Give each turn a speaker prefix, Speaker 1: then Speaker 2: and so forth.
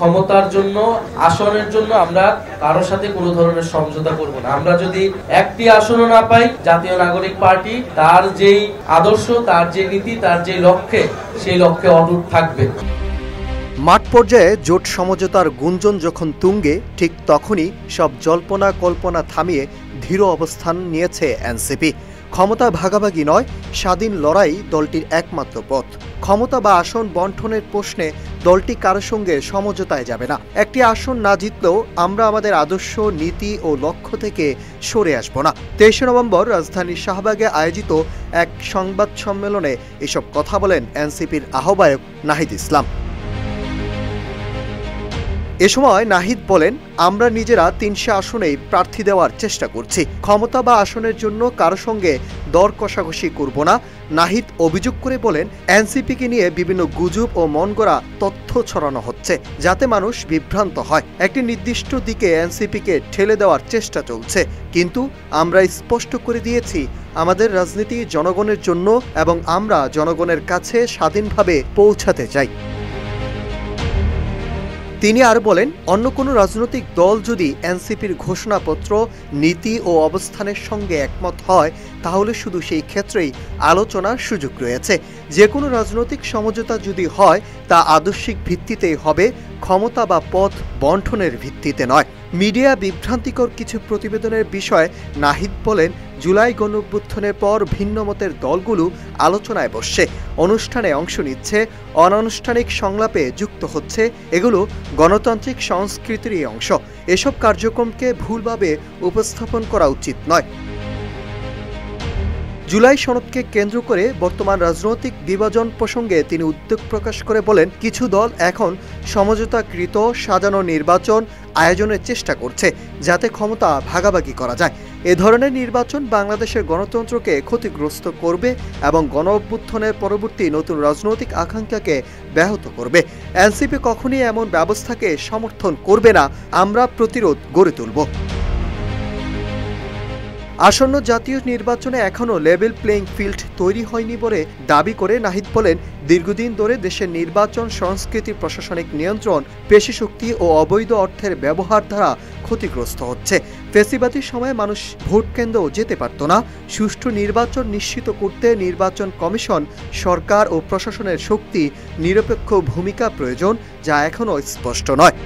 Speaker 1: ক্ষমতার জন্য, আসনের জন্য আমরা কারোর সাথে কোনো ধরনের সমঝোতা করব না। আমরা যদি একটি আসনও না পাই, জাতীয় নাগরিক পার্টি তার যেই আদর্শ, তার যে নীতি, তার যে লক্ষ্যে, সেই লক্ষ্যে অটুট থাকবে।
Speaker 2: মাঠ পর্যায়ে জোট সমঝোতার গুঞ্জন যখন তুঙ্গে, ঠিক তখনই সব জল্পনা কল্পনা থামিয়ে ধীর অবস্থান নিয়েছে এনসিপি। ক্ষমতা ভাগাভাগি নয়, স্বাধীন লড়াই দলটির একমাত্র পথ। ক্ষমতা বা আসন বণ্টনের প্রশ্নে দলটি কারো সঙ্গে সমঝোতায় যাবে না। একটি আসন না জিতলেও আমরা আমাদের আদর্শ, নীতি ও লক্ষ্য থেকে সরে আসব না। 23 নভেম্বর রাজধানীর শাহবাগে আয়োজিত এক সংবাদ সম্মেলনে এসব কথা বলেন এনসিপির আহ্বায়ক নাহিদ ইসলাম। এ সময় নাহিদ বলেন, আমরা নিজেরা 300 আসনেই প্রার্থী দেওয়ার চেষ্টা করছি। ক্ষমতা বা আসনের জন্য কারো সঙ্গে দর কষাকষি করব না। নাহিদ অভিযোগ করে বলেন, এনসিপিকে নিয়ে বিভিন্ন গুজব ও মনগড়া তথ্য ছড়ানো হচ্ছে, যাতে মানুষ বিভ্রান্ত হয়। একটি নির্দিষ্ট দিকে এনসিপিকে ঠেলে দেওয়ার চেষ্টা চলছে, কিন্তু আমরা স্পষ্ট করে দিয়েছি আমাদের রাজনীতি জনগণের জন্য এবং আমরা জনগণের কাছে স্বাধীনভাবে পৌঁছাতে চাই। তিনি আর বলেন, অন্য কোনো রাজনৈতিক দল যদি এনসিপির ঘোষণাপত্র, নীতি ও অবস্থানের সঙ্গে একমত হয়, তাহলে শুধু সেই ক্ষেত্রেই আলোচনার সুযোগ রয়েছে। যে কোনো রাজনৈতিক সমঝোতা যদি হয়, তা আদর্শিক ভিত্তিতেই হবে, ক্ষমতা বা পথ বণ্টনের ভিত্তিতে নয়। মিডিয়া বিভ্রান্তিকর কিছু প্রতিবেদনের বিষয়ে নাহিদ বলেন, জুলাই গণঅভ্যুত্থানের পর ভিন্ন মতের দলগুলো আলোচনায় বসছে, অনুষ্ঠানে অংশ নিচ্ছে, অনানুষ্ঠানিক সংলাপে যুক্ত হচ্ছে। এগুলো গণতান্ত্রিক সংস্কৃতিরই অংশ। এসব কার্যক্রমকে ভুলভাবে উপস্থাপন করা উচিত নয়। জুলাই সনদকে কেন্দ্র করে বর্তমান রাজনৈতিক বিভাজন প্রসঙ্গে তিনি উদ্বেগ প্রকাশ করে বলেন, কিছু দল এখন সমঝোতাকৃত সাজানো নির্বাচন আয়োজনের চেষ্টা করছে, যাতে ক্ষমতা ভাগাভাগি করা যায়। এ ধরনের নির্বাচন বাংলাদেশের গণতন্ত্রকে ক্ষতিগ্রস্ত করবে এবং গণঅভ্যুত্থানের পরবর্তী নতুন রাজনৈতিক আকাঙ্ক্ষাকে ব্যাহত করবে। এনসিপি কখনই এমন ব্যবস্থাকে সমর্থন করবে না। আমরা প্রতিরোধ গড়ে তুলব। আসন্ন জাতীয় নির্বাচনে এখনও লেভেল প্লেইং ফিল্ড তৈরি হয়নি বলে দাবি করে নাহিদ বলেন, দীর্ঘদিন ধরে দেশের নির্বাচন সংস্কৃতি, প্রশাসনিক নিয়ন্ত্রণ, পেশিশক্তি ও অবৈধ অর্থের ব্যবহার দ্বারা ক্ষতিগ্রস্ত হচ্ছে। ফ্যাসিবাদী সময়ে মানুষ ভোট কেন্দ্রেও যেতে পারত না। সুষ্ঠু নির্বাচন নিশ্চিত করতে নির্বাচন কমিশন, সরকার ও প্রশাসনের শক্তি, নিরপেক্ষ ভূমিকা প্রয়োজন, যা এখনও স্পষ্ট নয়।